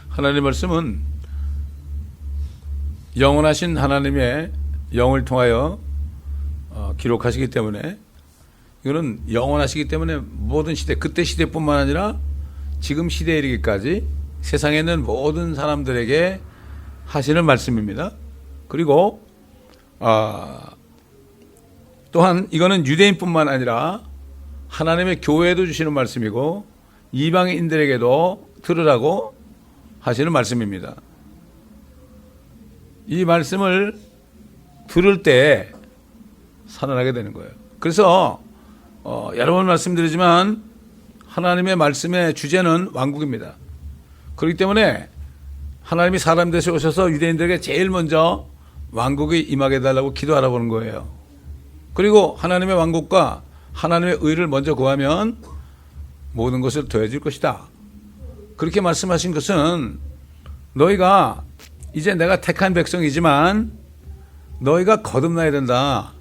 하나님의 말씀은 영원하신 하나님의 영을 통하여 기록하시기 때문에, 이거는 영원하시기 때문에 모든 시대, 그때 시대뿐만 아니라 지금 시대에 이르기까지 세상에 있는 모든 사람들에게 하시는 말씀입니다. 그리고 또한 이거는 유대인뿐만 아니라 하나님의 교회에도 주시는 말씀이고 이방인들에게도 들으라고 하시는 말씀입니다. 이 말씀을 들을 때 살아나게 되는 거예요. 그래서 여러 번 말씀드리지만 하나님의 말씀의 주제는 왕국입니다. 그렇기 때문에 하나님이 사람 되셔 오셔서 유대인들에게 제일 먼저 왕국이 임하게 해달라고 기도하라 보는 거예요. 그리고 하나님의 왕국과 하나님의 의를 먼저 구하면 모든 것을 더해줄 것이다. 그렇게 말씀하신 것은 너희가 이제 내가 택한 백성이지만 너희가 거듭나야 된다.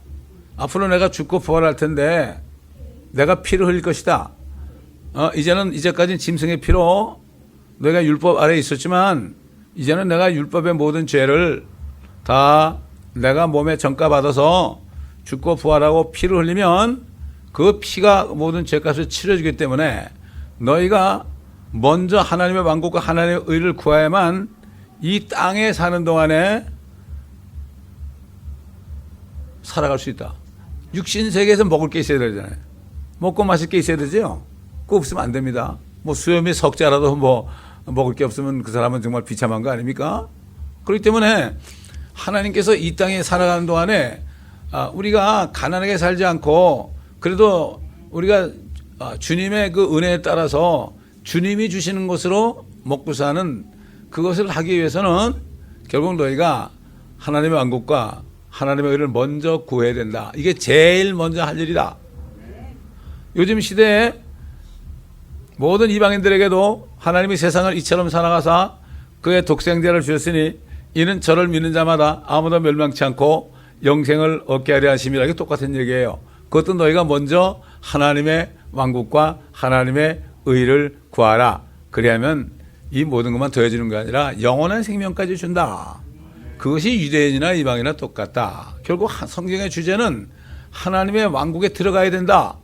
앞으로 내가 죽고 부활할 텐데 내가 피를 흘릴 것이다. 이제까지는 짐승의 피로 너희가 율법 아래에 있었지만 이제는 내가 율법의 모든 죄를 다 내가 몸에 전가받아서 죽고 부활하고 피를 흘리면 그 피가 모든 죄값을 치러주기 때문에 너희가 먼저 하나님의 왕국과 하나님의 의를 구해야만 이 땅에 사는 동안에 살아갈 수 있다. 육신 세계에서 먹을 게 있어야 되잖아요. 먹고 마실 게 있어야 되죠. 그거 없으면 안 됩니다. 뭐 수염이 석자라도 뭐 먹을 게 없으면 그 사람은 정말 비참한 거 아닙니까? 그렇기 때문에 하나님께서 이 땅에 살아가는 동안에 우리가 가난하게 살지 않고 그래도 우리가 주님의 그 은혜에 따라서 주님이 주시는 것으로 먹고 사는 그것을 하기 위해서는 결국 너희가 하나님의 왕국과 하나님의 의를 먼저 구해야 된다. 이게 제일 먼저 할 일이다. 요즘 시대에 모든 이방인들에게도 하나님이 세상을 이처럼 살아가사 그의 독생자를 주셨으니 이는 저를 믿는 자마다 아무도 멸망치 않고 영생을 얻게 하려 하심이라. 이게 똑같은 얘기예요. 그것도 너희가 먼저 하나님의 왕국과 하나님의 의를 구하라. 그래야면 이 모든 것만 더해주는 게 아니라 영원한 생명까지 준다. 그것이 유대인이나 이방이나 똑같다. 결국 성경의 주제는 하나님의 왕국에 들어가야 된다.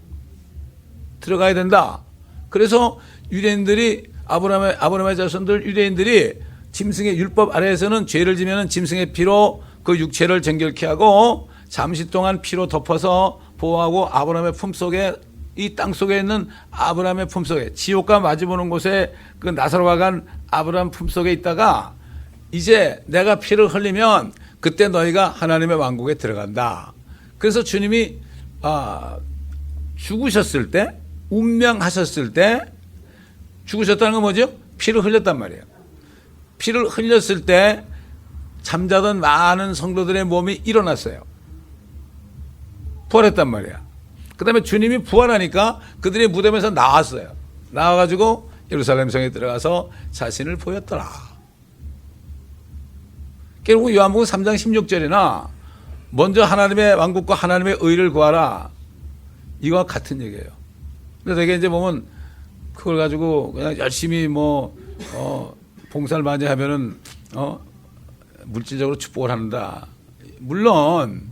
들어가야 된다. 그래서 유대인들이 아브라함의 자손들 유대인들이 짐승의 율법 아래에서는 죄를 지면은 짐승의 피로 그 육체를 정결케 하고 잠시 동안 피로 덮어서 보호하고 아브라함의 품속에 이 땅 속에 있는 아브라함의 품속에 지옥과 마주보는 곳에 그 나사로가 간 아브라함 품속에 있다가 이제 내가 피를 흘리면 그때 너희가 하나님의 왕국에 들어간다. 그래서 주님이 죽으셨을 때 운명하셨을 때 죽으셨다는 건 뭐죠? 피를 흘렸단 말이에요. 피를 흘렸을 때 잠자던 많은 성도들의 몸이 일어났어요. 부활했단 말이야. 그 다음에 주님이 부활하니까 그들이 무덤에서 나왔어요. 나와가지고 예루살렘 성에 들어가서 자신을 보였더라. 결국 요한복음 3장 16절이나 먼저 하나님의 왕국과 하나님의 의를 구하라. 이거와 같은 얘기예요. 그래서 되게 이제 보면 그걸 가지고 그냥 열심히 봉사를 많이 하면은 물질적으로 축복을 한다. 물론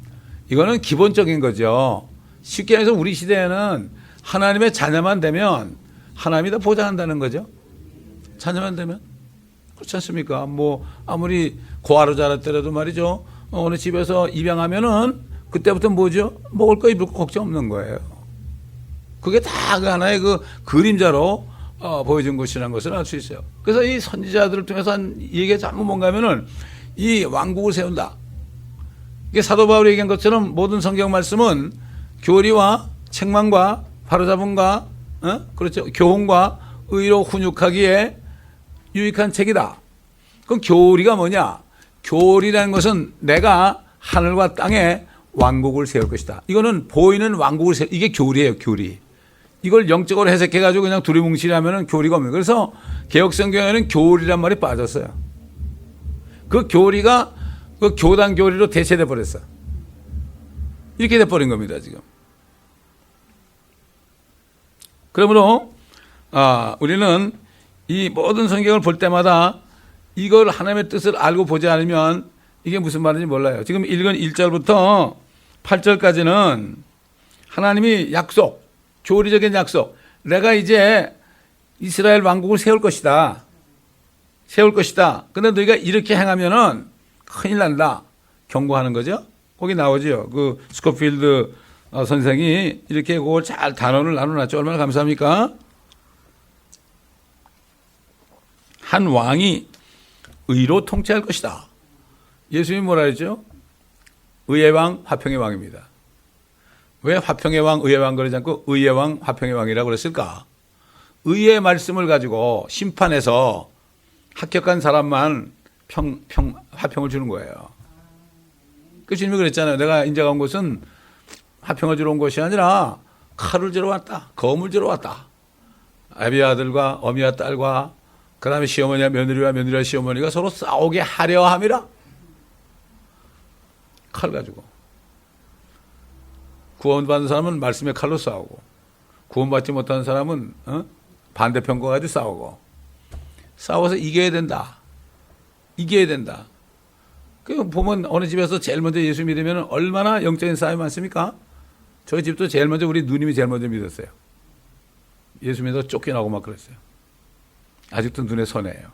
이거는 기본적인 거죠. 쉽게 해서 우리 시대에는 하나님의 자녀만 되면 하나님이 다 보장한다는 거죠. 자녀만 되면. 그렇지 않습니까? 뭐 아무리 고아로 자랐더라도 말이죠. 어느 집에서 입양하면은 그때부터 뭐죠? 먹을 거 입을 거 걱정 없는 거예요. 그게 다 그 하나의 그 그림자로 보여준 것이라는 것을 알 수 있어요. 그래서 이 선지자들을 통해서 한 얘기가 전부 뭔가 하면은 이 왕국을 세운다. 이게 사도 바울이 얘기한 것처럼 모든 성경 말씀은 교리와 책망과 바로잡음과 그렇죠. 교훈과 의로 훈육하기에 유익한 책이다. 그럼 교리가 뭐냐? 교리라는 것은 내가 하늘과 땅에 왕국을 세울 것이다. 이거는 보이는 왕국을 세울, 이게 교리예요, 교리. 이걸 영적으로 해석해가지고 그냥 두리뭉실이 하면은 교리가 없는 거예요. 그래서 개혁성경에는 교리란 말이 빠졌어요. 그 교리가 그 교단 교리로 대체돼 버렸어. 이렇게 돼버린 겁니다, 지금. 그러므로 우리는 이 모든 성경을 볼 때마다 이걸 하나님의 뜻을 알고 보지 않으면 이게 무슨 말인지 몰라요. 지금 읽은 1절부터 8절까지는 하나님이 약속, 교리적인 약속. 내가 이제 이스라엘 왕국을 세울 것이다. 세울 것이다. 근데 너희가 이렇게 행하면은 큰일 난다. 경고하는 거죠. 거기 나오죠. 그 스코필드 선생이 이렇게 그걸 잘 단어를 나눠놨죠. 얼마나 감사합니까? 한 왕이 의로 통치할 것이다. 예수님이 뭐라 했죠? 의의 왕, 화평의 왕입니다. 왜 화평의 왕, 의의 왕 그러지 않고 의의 왕, 화평의 왕이라고 그랬을까? 의의 말씀을 가지고 심판해서 합격한 사람만 화평을 주는 거예요. 그 주님이 그랬잖아요. 내가 인자가 온 곳은 화평을 주러 온 것이 아니라 칼을 주러 왔다. 검을 주러 왔다. 아비의 아들과 어미와 딸과 그 다음에 시어머니와 며느리와 며느리와 시어머니가 서로 싸우게 하려 함이라. 칼 가지고. 구원받은 사람은 말씀의 칼로 싸우고, 구원받지 못하는 사람은 반대편 거 가지고 싸우고, 싸워서 이겨야 된다. 이겨야 된다. 그 보면 어느 집에서 제일 먼저 예수 믿으면 얼마나 영적인 싸움이 많습니까? 저희 집도 제일 먼저 우리 누님이 제일 먼저 믿었어요. 예수 믿어서 쫓겨나고 막 그랬어요. 아직도 눈에 선해요.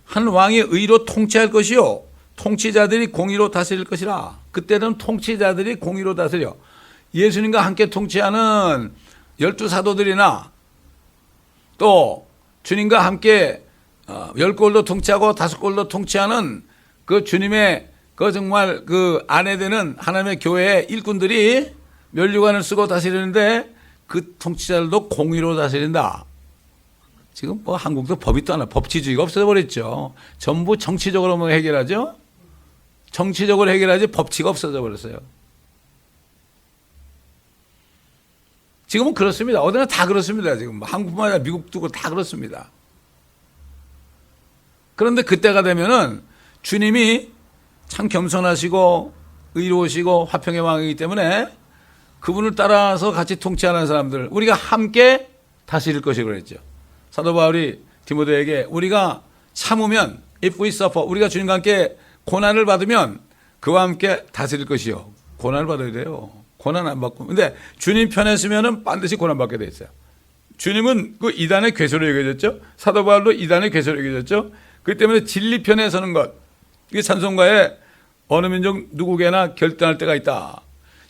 한 왕이 의로 통치할 것이요, 통치자들이 공의로 다스릴 것이라. 그때는 통치자들이 공의로 다스려. 예수님과 함께 통치하는 12사도들이나 또 주님과 함께 10골도 통치하고 5골도 통치하는 그 주님의 그 정말 그 안에 되는 하나님의 교회의 일꾼들이 면류관을 쓰고 다스리는데 그 통치자들도 공의로 다스린다. 지금 뭐 한국도 법이 또 하나, 법치주의가 없어져버렸죠. 전부 정치적으로 뭐 해결하죠. 정치적으로 해결하지 법치가 없어져 버렸어요. 지금은 그렇습니다. 어디나 다 그렇습니다. 지금 한국뿐만 아니라 미국도 다 그렇습니다. 그런데 그때가 되면은 주님이 참 겸손하시고 의로우시고 화평의 왕이기 때문에 그분을 따라서 같이 통치하는 사람들, 우리가 함께 다스릴 것이 그랬죠. 사도 바울이 디모데에게 우리가 참으면, if we suffer, 우리가 주님과 함께 고난을 받으면 그와 함께 다스릴 것이요. 고난을 받아야 돼요. 고난 안 받고. 근데 주님 편에 서면은 반드시 고난 받게 돼 있어요. 주님은 그 이단의 괴수로 여겨졌죠. 사도 바울도 이단의 괴수로 여겨졌죠. 그렇기 때문에 진리 편에 서는 것. 이게 찬송가에 어느 민족 누구에게나 결단할 때가 있다.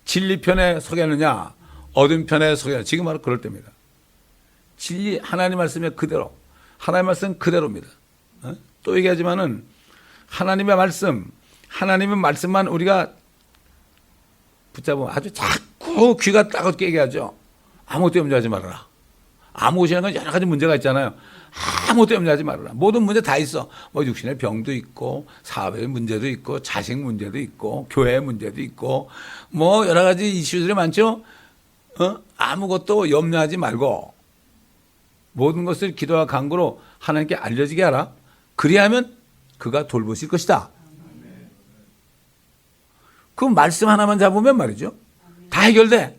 진리 편에 서겠느냐, 어둠 편에 서겠느냐. 지금 바로 그럴 때입니다. 진리, 하나님 말씀에 그대로, 하나님 말씀 그대로입니다. 또 얘기하지만은 하나님의 말씀만 우리가 붙잡으면 아주 자꾸 귀가 따갑게 얘기하죠. 아무것도 염려하지 말아라. 아무것이라는 건 여러 가지 문제가 있잖아요. 아무것도 염려하지 말아라. 모든 문제 다 있어. 뭐 육신의 병도 있고, 사회의 문제도 있고, 자식 문제도 있고, 교회의 문제도 있고, 뭐 여러 가지 이슈들이 많죠. 아무것도 염려하지 말고 모든 것을 기도와 간구로 하나님께 알려지게 하라. 그리하면 그가 돌보실 것이다. 그 말씀 하나만 잡으면 말이죠. 다 해결돼.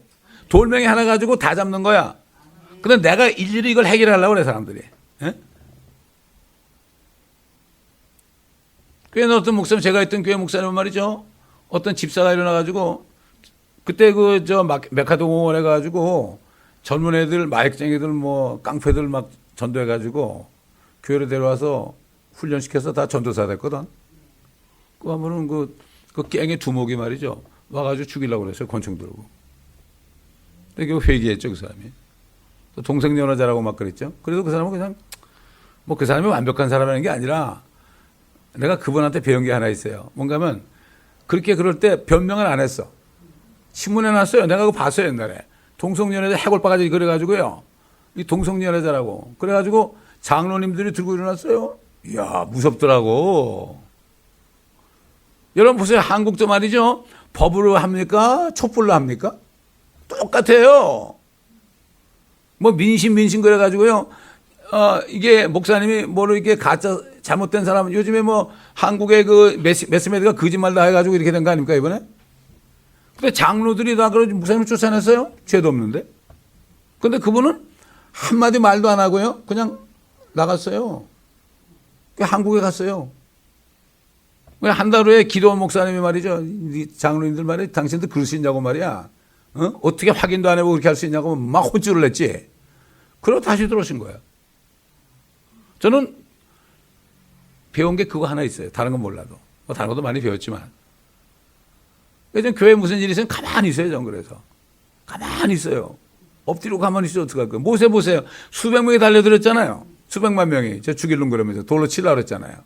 돌멩이 하나 가지고 다 잡는 거야. 근데 내가 일일이 이걸 해결하려고 그래, 사람들이. 예? 교회 어떤 목사님, 제가 있던 교회 목사님은 말이죠. 어떤 집사가 일어나가지고, 그때 메카동원 해가지고, 젊은 애들, 마약쟁이들, 뭐, 깡패들 막 전도해가지고, 교회로 데려와서 훈련시켜서 다 전도사 됐거든. 그 하면은 그 갱의 두목이 말이죠. 와가지고 죽이려고 그랬어요. 권총 들고. 근데 그 회개했죠, 그 사람이. 또 동성연애자라고 막 그랬죠. 그래도 그 사람은 그냥, 뭐 그 사람이 완벽한 사람이라는 게 아니라, 내가 그분한테 배운 게 하나 있어요. 뭔가 하면, 그렇게 그럴 때 변명을 안 했어. 신문에 놨어요. 내가 그거 봤어요, 옛날에. 동성연애자 해골바가지 그래가지고요. 이 동성연애자라고. 그래가지고 장로님들이 들고 일어났어요. 이야, 무섭더라고. 여러분 보세요. 한국도 말이죠. 법으로 합니까? 촛불로 합니까? 똑같아요. 뭐 민심 그래가지고요. 이게 목사님이 뭐로 이게 가짜 잘못된 사람, 요즘에 뭐 한국의 그 매스메디가 거짓말 다 해가지고 이렇게 된 거 아닙니까, 이번에? 근데 장로들이 다 그러지, 목사님 쫓아냈어요? 죄도 없는데. 근데 그분은 한마디 말도 안 하고요. 그냥 나갔어요. 한국에 갔어요. 한 달 후에 기도원 목사님이 말이죠. 장로님들 말이야. 당신들 그럴 수 있냐고 말이야. 어떻게 확인도 안 해보고 그렇게 할 수 있냐고 막 혼쭐을 냈지. 그러고 다시 들어오신 거예요. 저는 배운 게 그거 하나 있어요. 다른 건 몰라도. 다른 것도 많이 배웠지만. 요즘 교회 무슨 일이 있으면 가만히 있어요. 저는 그래서. 가만히 있어요. 엎드리고 가만히 있어요. 어떡할 거예요. 모세 보세요. 수백 명이 달려들었잖아요. 수백만 명이. 저 죽이려고 그러면서 돌로 치려고 그랬잖아요.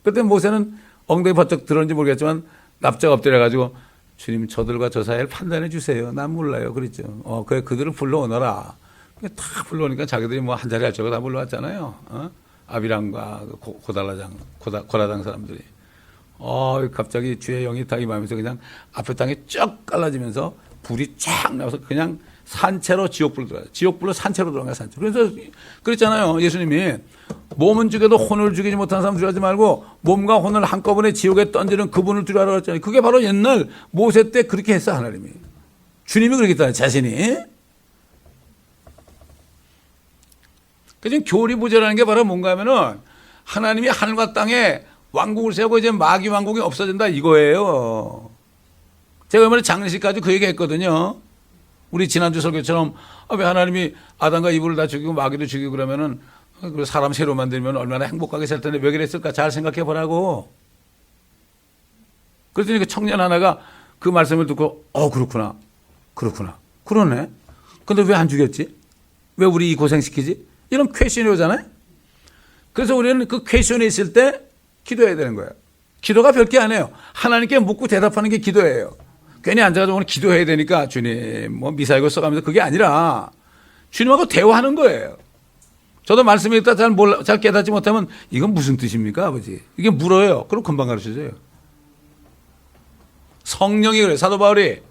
그때 모세는 엉덩이 번쩍 들었는지 모르겠지만 납작 엎드려가지고 주님 저들과 저 사이를 판단해 주세요. 난 몰라요. 그랬죠. 그래 그들을 불러오너라. 다 불러오니까 자기들이 뭐 한 자리 할 적을 다 불러왔잖아요. 아비람과 고라당 사람들이. 갑자기 주의 영이 딱 임하면서 그냥 앞에 땅에 쫙 갈라지면서 불이 쫙 나와서 그냥 산채로 지옥불로 들어가요. 지옥불로 산채로 들어가요. 산채로. 그래서 그랬잖아요. 예수님이 몸은 죽여도 혼을 죽이지 못하는 사람 두려워하지 말고 몸과 혼을 한꺼번에 지옥에 던지는 그분을 두려워하라고 했잖아요. 그게 바로 옛날 모세 때 그렇게 했어 하나님이. 주님이 그렇게 했잖아요. 자신이. 그래서 교리부재라는 게 바로 뭔가 하면은 하나님이 하늘과 땅에 왕국을 세우고 이제 마귀 왕국이 없어진다 이거예요. 제가 얼마나 장례식까지 그 얘기 했거든요. 우리 지난주 설교처럼 왜 하나님이 아담과 이브를 다 죽이고 마귀도 죽이고 그러면은 사람 새로 만들면 얼마나 행복하게 살 텐데 왜 그랬을까 잘 생각해 보라고. 그랬더니 그 청년 하나가 그 말씀을 듣고 그렇구나. 그러네. 근데 왜 안 죽였지? 왜 우리 이 고생시키지? 이런 퀘션이 오잖아요. 그래서 우리는 그 퀘션이 있을 때 기도해야 되는 거예요. 기도가 별게 아니에요. 하나님께 묻고 대답하는 게 기도예요. 괜히 앉아가지고 오늘 기도해야 되니까 주님 뭐 미사이고 써가면서 그게 아니라 주님하고 대화하는 거예요. 저도 말씀을 읽다 잘 깨닫지 못하면 이건 무슨 뜻입니까 아버지? 이게 물어요. 그럼 금방 가르쳐줘요. 성령이 그래요. 사도 바울이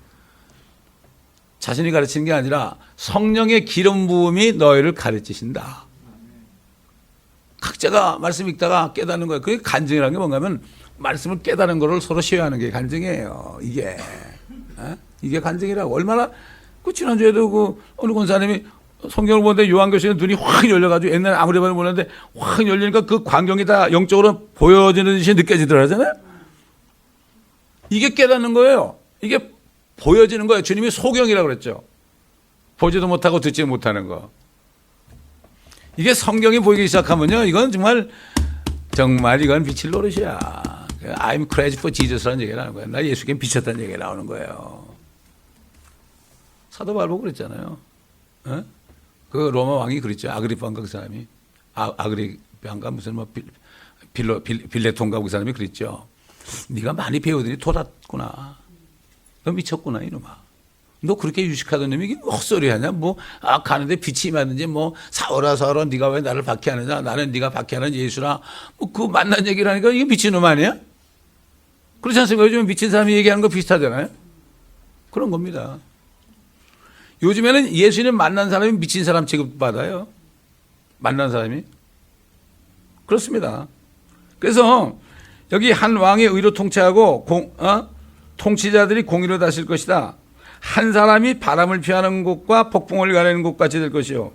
자신이 가르치는 게 아니라 성령의 기름 부음이 너희를 가르치신다. 각자가 말씀 읽다가 깨닫는 거예요. 그게 간증이라는 게 뭔가 하면 말씀을 깨닫는 거를 서로 쉐어하는 게 간증이에요. 이게 간증이라고. 얼마나 그 지난주에도 그 어느 권사님이 성경을 보는데 요한교실에 눈이 확 열려가지고 옛날에 아무리 봐도 몰랐는데 확 열리니까 그 광경이 다 영적으로 보여지는 듯이 느껴지더라잖아요. 이게 깨닫는 거예요. 이게 보여지는 거예요. 주님이 소경이라고 그랬죠. 보지도 못하고 듣지 못하는 거. 이게 성경이 보이기 시작하면요. 이건 정말 이건 미칠 노릇이야. I'm crazy for Jesus라는 얘기가 나오는 거예요. 나 예수께 미쳤다는 얘기가 나오는 거예요. 사도 바울 보고 그랬잖아요. 그 로마 왕이 그랬죠. 아그리파인가 그 사람이. 아그리파인가 무슨 뭐 빌레톤가 그 사람이 그랬죠. 네가 많이 배우더니 돋았구나. 너 미쳤구나 이놈아. 너 그렇게 유식하던 놈이 이게 헛소리 하냐? 가는데 빛이 임하든지 사오라 네가 왜 나를 박해하느냐? 나는 네가 박해하는 예수라. 그 만난 얘기를 하니까 이게 미친놈 아니야? 그렇지 않습니까? 요즘 미친 사람이 얘기하는 거 비슷하잖아요. 그런 겁니다. 요즘에는 예수님 만난 사람이 미친 사람 취급받아요. 만난 사람이. 그렇습니다. 그래서 여기 한 왕이 의로 통치하고 통치자들이 공의로 다스릴 것이다. 한 사람이 바람을 피하는 곳과 폭풍을 가리는 곳 같이 될 것이요.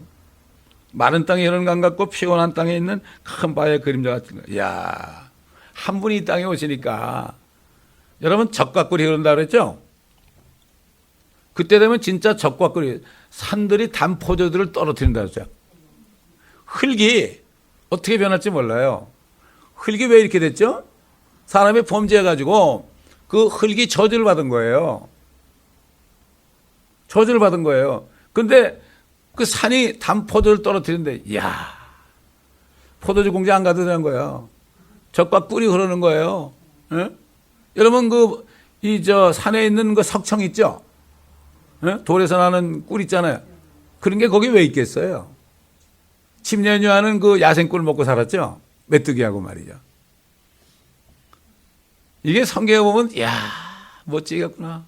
마른 땅에 흐르는 강 같고 피곤한 땅에 있는 큰 바의 그림자 같은 거. 이야, 한 분이 이 땅에 오시니까 여러분 적과 꿀이 흐른다 그랬죠? 그때 되면 진짜 적과 꿀이 산들이 단포도들을 떨어뜨린다 그랬죠. 흙이 어떻게 변할지 몰라요. 흙이 왜 이렇게 됐죠? 사람이 범죄해가지고 그 흙이 저주를 받은 거예요. 저주를 받은 거예요. 근데 그 산이 단포도를 떨어뜨리는데, 이야, 포도주 공장 안 가도 되는 거예요. 적과 꿀이 흐르는 거예요. 예? 여러분, 산에 있는 그 석청 있죠? 예? 돌에서 나는 꿀 있잖아요. 그런 게 거기 왜 있겠어요? 침례녀하는 그 야생꿀 먹고 살았죠? 메뚜기하고 말이죠. 이게 성경에 보면, 이야, 멋지겠구나.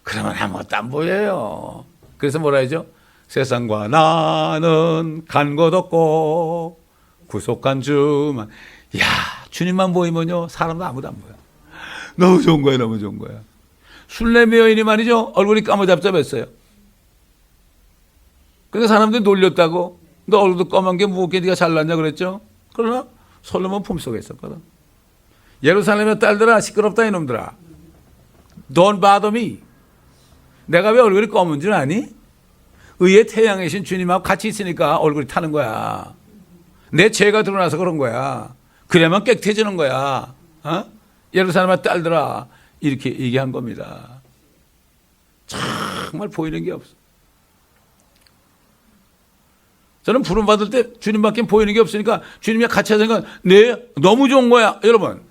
그러면 아무것도 안 보여요. 그래서 뭐라 하죠? 세상과 나는 간 곳 없고 구속한 주만. 이야, 주님만 보이면요 사람도 아무도 안 보여. 너무 좋은 거예요. 술래미 여인이 말이죠 얼굴이 까무잡잡했어요. 그러니까 사람들이 놀렸다고. 너 얼굴도 검은 게 무겁게 네가 잘났냐 그랬죠? 그러나 솔로몬 품속에 있었거든. 예루살렘의 딸들아 시끄럽다 이놈들아. Don't bother me. 내가 왜 얼굴이 검은 줄 아니? 의의 태양이신 주님하고 같이 있으니까 얼굴이 타는 거야. 내 죄가 드러나서 그런 거야. 그래야만 깨끗해지는 거야. 어? 예루살렘의 딸들아 이렇게 얘기한 겁니다. 정말 보이는 게 없어. 저는 부름 받을 때 주님밖에 보이는 게 없으니까 주님이 같이 하니까 네 너무 좋은 거야. 여러분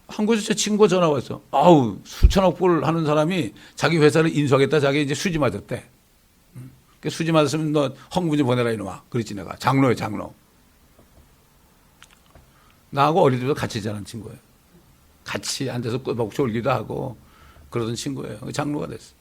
한국에서 제 친구가 전화 왔어. 아우 수천억 불 하는 사람이 자기 회사를 인수하겠다. 자기 이제 수지 맞았대. 수지 맞았으면 너 헌금 좀 보내라 이놈아. 그랬지 내가. 장로예요 장로. 나하고 어릴 때부터 같이 자란 친구예요. 같이 앉아서 꼬박 졸기도 하고 그러던 친구예요. 장로가 됐어.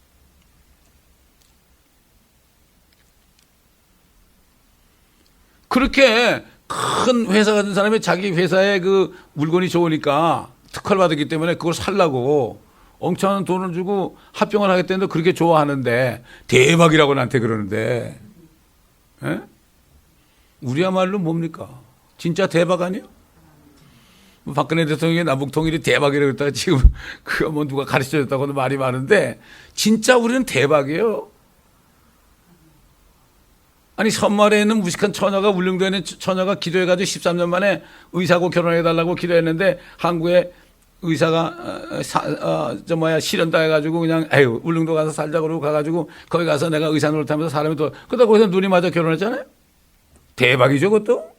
그렇게 큰 회사 같은 사람이 자기 회사에 그 물건이 좋으니까 특허를 받았기 때문에 그걸 살라고 엄청난 돈을 주고 합병을 하겠다는데 그렇게 좋아하는데 대박이라고 나한테 그러는데 에? 우리야말로 뭡니까? 진짜 대박 아니에요? 박근혜 대통령이 남북 통일이 대박이라고 했다가 지금 그거 뭐 누가 가르쳐줬다고는 말이 많은데 진짜 우리는 대박이에요. 아니 선말에 있는 무식한 처녀가 울릉도에 있는 처녀가 기도해가지고 13년 만에 의사하고 결혼해달라고 기도했는데 한국에 의사가 실현당해가지고 그냥 에휴 울릉도 가서 살자 그러고 가가지고 거기 가서 내가 의사 노릇하면서 사람이 또 그러다 거기서 눈이 맞아 결혼했잖아요. 대박이죠 그것도.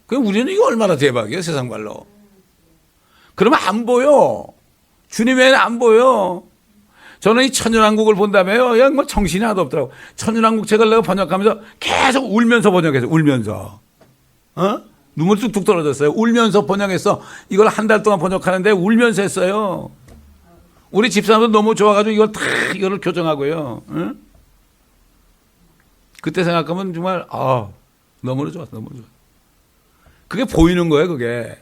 그럼 우리는 이거 얼마나 대박이에요 세상 말로. 그러면 안 보여. 주님 외에는 안 보여. 저는 이 천연왕국을 본다며요. 야, 뭐 정신이 하나도 없더라고. 천연왕국 책을 내가 번역하면서 계속 울면서 번역했어요. 울면서. 어? 눈물 뚝뚝 떨어졌어요. 울면서 번역했어. 이걸 한 달 동안 번역하는데 울면서 했어요. 우리 집사람도 너무 좋아가지고 이거를 교정하고요. 응? 그때 생각하면 정말, 너무나 좋았어. 너무 좋아. 그게 보이는 거예요, 그게.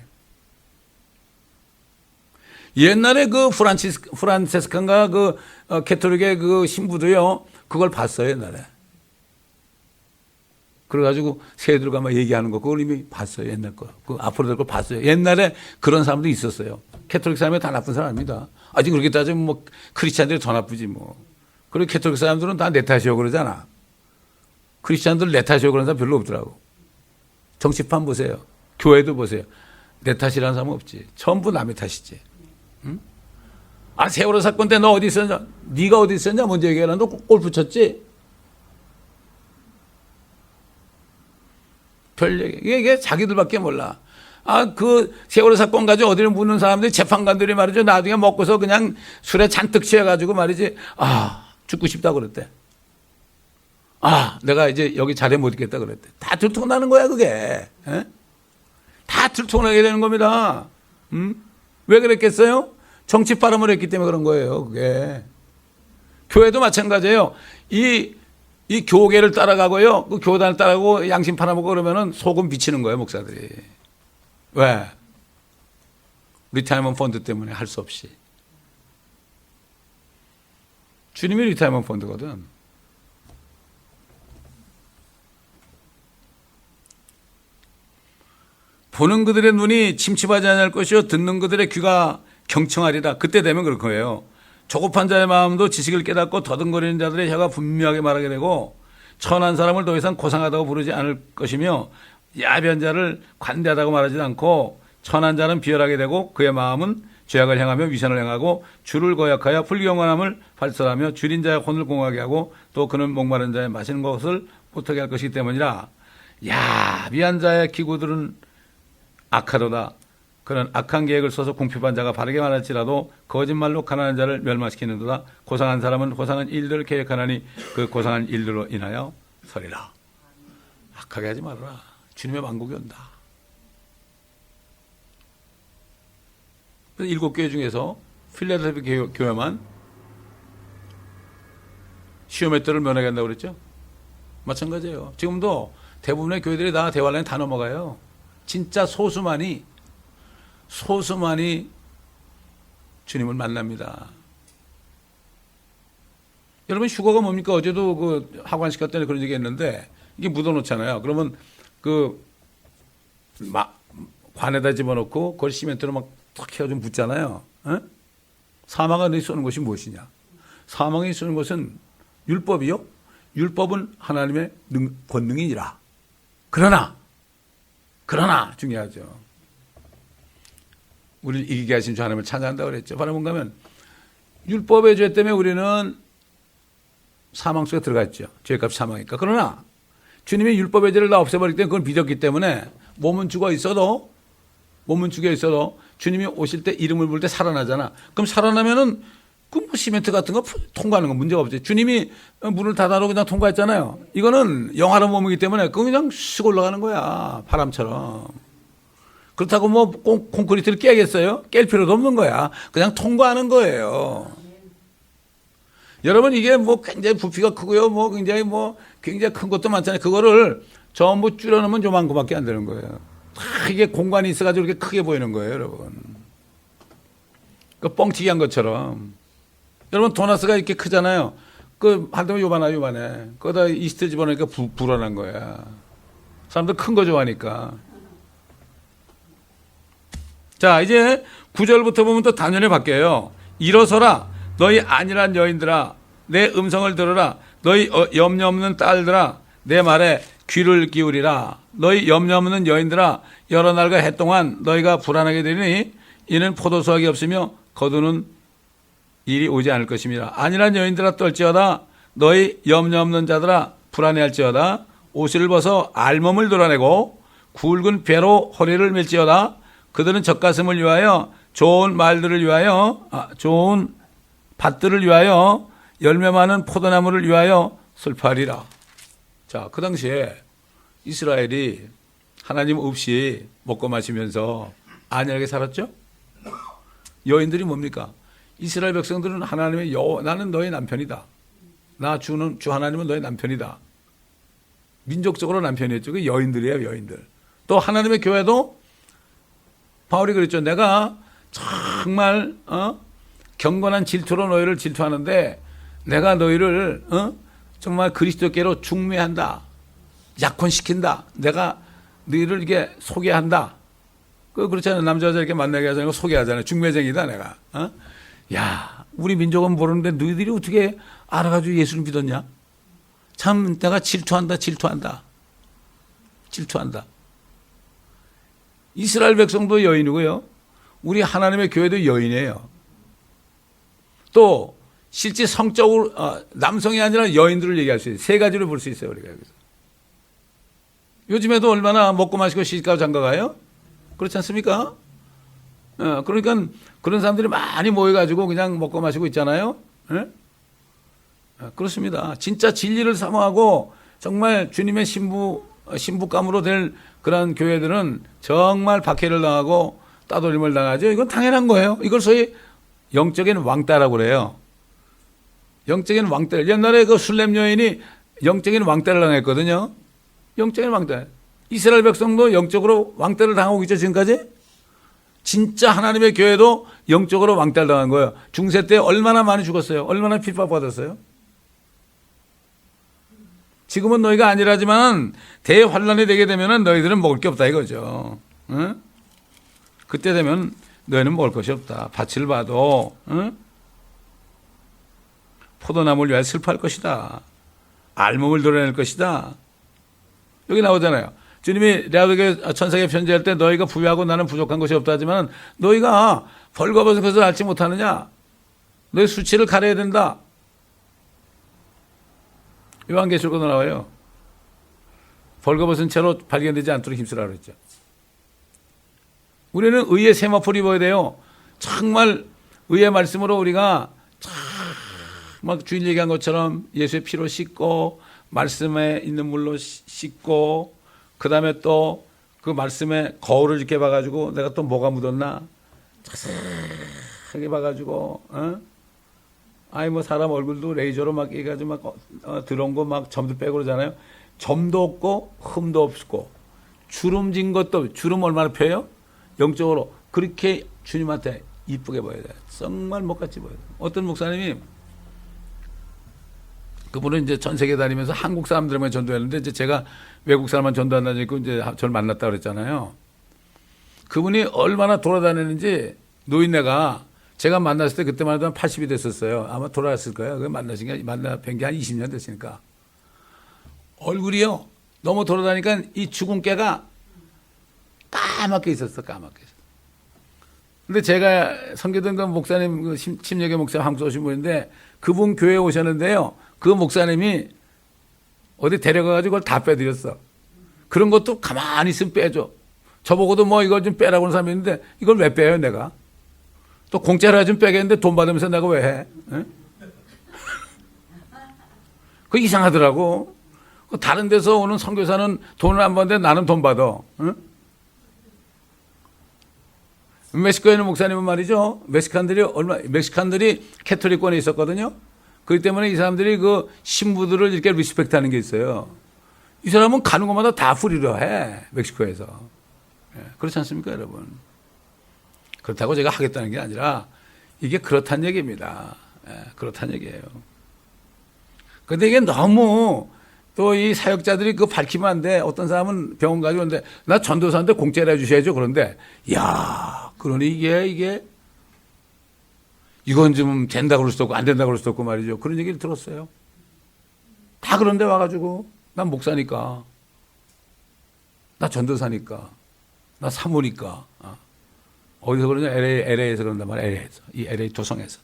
옛날에 그 프란체스칸가 그 캐톨릭의 그 신부도요, 그걸 봤어요, 옛날에. 그래가지고 새들과 막 얘기하는 거, 그걸 이미 봤어요, 옛날 거. 그 앞으로 될 걸 봤어요. 옛날에 그런 사람도 있었어요. 캐톨릭 사람이 다 나쁜 사람 아닙니다. 아직 그렇게 따지면 뭐 크리스찬들이 더 나쁘지 뭐. 그리고 캐톨릭 사람들은 다 내 탓이요 그러잖아. 크리스찬들 내 탓이요 그런 사람 별로 없더라고. 정치판 보세요. 교회도 보세요. 내 탓이라는 사람은 없지. 전부 남의 탓이지. 응? 아, 세월호 사건 때 너 어디 있었냐? 네가 어디 있었냐? 먼저 얘기해라. 너 골프 쳤지? 별 얘기. 이게 자기들밖에 몰라. 아, 그 세월호 사건 가지고 어디를 묻는 사람들이 재판관들이 말이죠. 나중에 먹고서 그냥 술에 잔뜩 취해가지고 말이지. 죽고 싶다 그랬대. 내가 이제 여기 자리에 못 있겠다 그랬대. 다 들통나는 거야, 그게. 에? 다 들통나게 되는 겁니다. 왜 그랬겠어요? 정치 발음을 했기 때문에 그런 거예요, 그게. 교회도 마찬가지예요. 이 교계를 따라가고요. 그 교단을 따라가고 양심 팔아먹고 그러면은 소금 비치는 거예요, 목사들이. 왜? 리타이먼트 펀드 때문에 할 수 없이. 주님이 리타이먼트 펀드거든. 보는 그들의 눈이 침침하지 않을 것이요 듣는 그들의 귀가 경청하리라. 그때 되면 그럴 거예요. 조급한 자의 마음도 지식을 깨닫고 더듬거리는 자들의 혀가 분명하게 말하게 되고 천한 사람을 더 이상 고상하다고 부르지 않을 것이며 야비한 자를 관대하다고 말하지 않고 천한 자는 비열하게 되고 그의 마음은 죄악을 향하며 위선을 행하고 주를 거역하여 불경건함을 발설하며 줄인 자의 혼을 공하게 하고 또 그는 목마른 자의 마시는 것을 못하게 할 것이기 때문이라. 야비한 자의 기구들은 악하도다. 그는 악한 계획을 써서 궁핍한 자가 바르게 말할지라도 거짓말로 가난한 자를 멸망시키는도다. 고상한 사람은 고상한 일들을 계획하나니 그 고상한 일들로 인하여 서리라. 악하게 하지 말아라. 주님의 만국이 온다. 그래서 7교회 중에서 필라델피아 교회만 시험의 때를 면하게 한다고 그랬죠. 마찬가지예요. 지금도 대부분의 교회들이 다 대환란에 다 넘어가요. 진짜 소수만이 주님을 만납니다. 여러분 휴거가 뭡니까? 어제도 그 하관 시켰더니 그런 얘기 했는데 이게 묻어놓잖아요. 그러면 그 관에다 집어넣고 그걸 시멘트로 막 탁 해가지고 묻잖아요. 에? 사망에 쏘는 것이 무엇이냐? 사망에 쏘는 것은 율법이요. 율법은 하나님의 권능이니라. 그러나 중요하죠. 우리를 이기게 하신 주 하나님을 찬양한다고 그랬죠. 바로 뭔가 하면 율법의 죄 때문에 우리는 사망 속에 들어갔죠. 죄값 사망이니까. 그러나 주님이 율법의 죄를 다 없애버리기 때문에 그건 믿었기 때문에 몸은 죽어 있어도 주님이 오실 때 이름을 부를 때 살아나잖아. 그럼 살아나면은 그 뭐 시멘트 같은 거 통과하는 건 문제가 없지. 주님이 문을 닫아놓고 그냥 통과했잖아요. 이거는 영화로운 몸이기 때문에 그건 그냥 쓱 올라가는 거야. 바람처럼. 그렇다고 뭐 콘크리트를 깨겠어요? 깰 필요도 없는 거야. 그냥 통과하는 거예요. 여러분 이게 뭐 굉장히 부피가 크고요. 뭐 굉장히 큰 것도 많잖아요. 그거를 전부 줄여놓으면 요만큼밖에 안 되는 거예요. 다 이게 공간이 있어가지고 이렇게 크게 보이는 거예요, 여러분. 그 뻥튀기 한 것처럼. 여러분 도나스가 이렇게 크잖아요. 그 한동안 요만해. 거기다 이스트 집어넣으니까 불어난 거야. 사람들 큰 거 좋아하니까. 자, 이제 9절부터 보면 또 단연히 바뀌어요. 일어서라, 너희 안일한 여인들아, 내 음성을 들어라. 너희 염려 없는 딸들아, 내 말에 귀를 기울이라. 너희 염려 없는 여인들아, 여러 날과 해 동안 너희가 불안하게 되리니 이는 포도수확이 없으며 거두는 일이 오지 않을 것입니다. 안일한 여인들아 떨지어다. 너희 염려 없는 자들아 불안해할지어다. 옷을 벗어 알몸을 드러내고 굵은 배로 허리를 밀지어다. 그들은 젖가슴을 위하여 좋은 말들을 위하여 좋은 밭들을 위하여 열매 많은 포도나무를 위하여 슬퍼하리라. 자, 그 당시에 이스라엘이 하나님 없이 먹고 마시면서 안일하게 살았죠? 여인들이 뭡니까? 이스라엘 백성들은 하나님의 나는 너의 남편이다. 주 하나님은 너의 남편이다. 민족적으로 남편이었죠. 그 여인들이에요, 여인들. 또 하나님의 교회도 바울이 그랬죠. 내가 정말 경건한 질투로 너희를 질투하는데 내가 너희를 정말 그리스도께로 중매한다. 약혼시킨다. 내가 너희를 이게 소개한다. 그렇잖아요. 남자 여자 이렇게 만나게 하잖아요. 소개하잖아요. 중매쟁이다 내가. 야, 우리 민족은 모르는데 너희들이 어떻게 알아가지고 예수를 믿었냐? 참 내가 질투한다. 이스라엘 백성도 여인이고요. 우리 하나님의 교회도 여인이에요. 또 실제 성적으로 남성이 아니라 여인들을 얘기할 수 있어요. 세 가지로 볼 수 있어요. 우리가 여기서. 요즘에도 얼마나 먹고 마시고 시집가고 장가가요? 그렇지 않습니까? 그러니까 그런 사람들이 많이 모여가지고 그냥 먹고 마시고 있잖아요. 예? 그렇습니다. 진짜 진리를 사모하고 정말 주님의 신부감으로 될 그런 교회들은 정말 박해를 당하고 따돌림을 당하죠. 이건 당연한 거예요. 이걸 소위 영적인 왕따라고 그래요. 영적인 왕따. 옛날에 그 술렘 여인이 영적인 왕따를 당했거든요. 영적인 왕따. 이스라엘 백성도 영적으로 왕따를 당하고 있죠, 지금까지? 진짜 하나님의 교회도 영적으로 왕따를 당한 거예요. 중세 때 얼마나 많이 죽었어요? 얼마나 핍박받았어요? 지금은 너희가 아니라지만 대환란이 되게 되면 너희들은 먹을 게 없다 이거죠. 응? 그때 되면 너희는 먹을 것이 없다. 밭을 봐도 포도나무를 위하여 슬퍼할 것이다. 알몸을 드러낼 것이다. 여기 나오잖아요. 주님이 레아도게 천사에게 편지할 때 너희가 부유하고 나는 부족한 것이 없다 하지만 너희가 벌거벗은 것을 알지 못하느냐? 너희 수치를 가려야 된다. 요한계시록에도 나와요. 벌거벗은 채로 발견되지 않도록 힘쓰라 그랬죠. 우리는 의의 세마포를 입어야 돼요. 정말 의의 말씀으로 우리가 막 주일 얘기한 것처럼 예수의 피로 씻고 말씀에 있는 물로 씻고 그 다음에 또 그 말씀에 거울을 이렇게 봐가지고 내가 또 뭐가 묻었나 자세하게 봐가지고 아이 뭐 사람 얼굴도 레이저로 막 해가지고 막 들어온 거 막 점도 빼고 그러잖아요. 점도 없고 흠도 없고 주름진 것도 없고 주름 얼마나 펴요? 영적으로 그렇게 주님한테 이쁘게 보여야 돼. 정말 못같이 보여야 돼. 어떤 목사님이 그분은 이제 전 세계 다니면서 한국 사람들만 전도했는데 이제 제가 외국 사람만 전도한다니까 이제 저를 만났다 그랬잖아요. 그분이 얼마나 돌아다니는지 노인네가 제가 만났을 때 그때만 해도 한 80이 됐었어요. 아마 돌아왔을 거예요. 그 만나신 게 뵌 게 한 20년 됐으니까. 얼굴이요. 너무 돌아다니까 이 죽은 깨가 까맣게 있었어. 까맣게. 근데 제가 섬기던 그 목사님, 그 침례교 목사님 한국 오신 분인데 그분 교회에 오셨는데요. 그 목사님이 어디 데려가가지고 그걸 다 빼드렸어. 그런 것도 가만히 있으면 빼줘. 저보고도 뭐 이걸 좀 빼라고 하는 사람이 있는데 이걸 왜 빼요, 내가? 또 공짜로 좀 빼겠는데 돈 받으면서 내가 왜 해? 그거 이상하더라고. 다른 데서 오는 선교사는 돈을 안 받는데 나는 돈 받아. 멕시코에 있는 목사님은 말이죠. 멕시칸들이 캐톨릭권에 있었거든요. 그렇기 때문에 이 사람들이 그 신부들을 이렇게 리스펙트 하는 게 있어요. 이 사람은 가는 곳마다 다 풀이려 해. 멕시코에서. 그렇지 않습니까, 여러분? 그렇다고 제가 하겠다는 게 아니라 이게 그렇다는 얘기입니다. 그렇다는 얘기예요. 그런데 이게 너무 또 이 사역자들이 그거 밝히면 안 돼. 어떤 사람은 병원 가지고 오는데 나 전도사인데 공짜로 해주셔야죠. 그런데 야, 그러니 이게 이건 좀 된다고 그럴 수도 없고 안 된다고 그럴 수도 없고 말이죠. 그런 얘기를 들었어요. 다 그런데 와가지고 난 목사니까, 나 전도사니까, 나 사모니까. 어디서 그러냐? LA에서 그런단 말이야. LA에서. 이 LA 도성에서.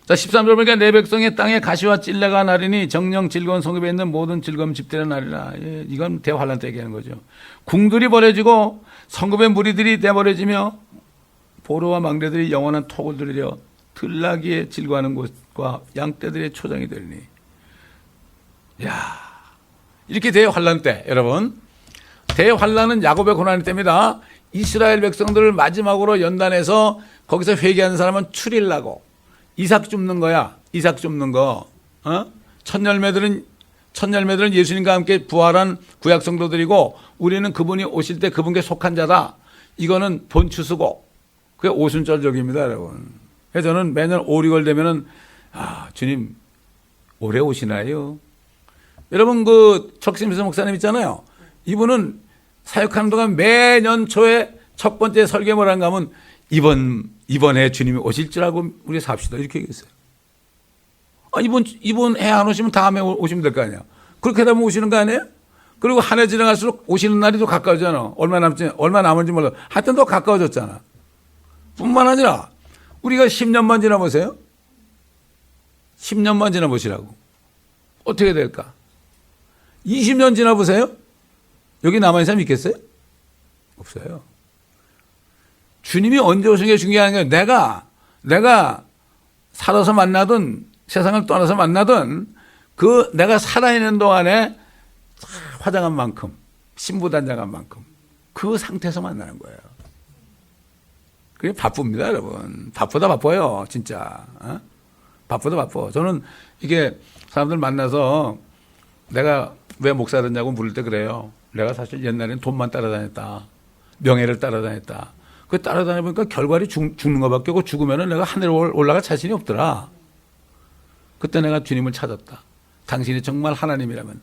자, 13절 보니까 내 백성의 땅에 가시와 찔레가 나리니 정령 즐거운 성읍에 있는 모든 즐거움 집들의 날이라. 예, 이건 대환란 때 얘기하는 거죠. 궁들이 버려지고 성읍의 무리들이 내버려지며 보로와 망대들이 영원한 톡을 들이려 들나귀에 질거하는 곳과 양떼들의 초장이 되리니. 야, 이렇게 대환란 때, 여러분. 대환란은 야곱의 고난의 때입니다. 이스라엘 백성들을 마지막으로 연단해서 거기서 회개하는 사람은 추릴라고. 이삭 줍는 거야. 이삭 줍는 거. 첫 열매들은 예수님과 함께 부활한 구약 성도들이고 우리는 그분이 오실 때 그분께 속한 자다. 이거는 본추수고 그게 오순절적입니다, 여러분. 그래서 저는 매년 5, 6월 되면은 주님 올해 오시나요? 여러분 그 척심에서 목사님 있잖아요. 이분은 사역하는 동안 매년 초에 첫 번째 설교 뭐란가 하면 이번에 주님이 오실 줄 알고 우리 삽시다. 이렇게 얘기했어요. 이번 해 안 오시면 다음에 오시면 될 거 아니야. 그렇게 되면 오시는 거 아니에요? 그리고 한 해 지나갈수록 오시는 날이 더 가까워지잖아. 얼마 남은지 몰라. 하여튼 더 가까워졌잖아. 뿐만 아니라 우리가 10년만 지나보세요. 10년만 지나보시라고. 어떻게 될까? 20년 지나보세요. 여기 남아있는 사람 있겠어요? 없어요. 주님이 언제 오시는 게 중요한 게 내가 살아서 만나든 세상을 떠나서 만나든 그 내가 살아있는 동안에 화장한 만큼 신부단장한 만큼 그 상태에서 만나는 거예요. 그게 바쁩니다, 여러분. 바쁘다 바빠요, 진짜. 바쁘다 바빠. 저는 이게 사람들 만나서 내가 왜 목사 됐냐고 물을 때 그래요. 내가 사실 옛날에는 돈만 따라다녔다. 명예를 따라다녔다. 그 따라다니니까 결과를 죽는 것밖에 없고 죽으면은 내가 하늘에 올라갈 자신이 없더라. 그때 내가 주님을 찾았다. 당신이 정말 하나님이라면,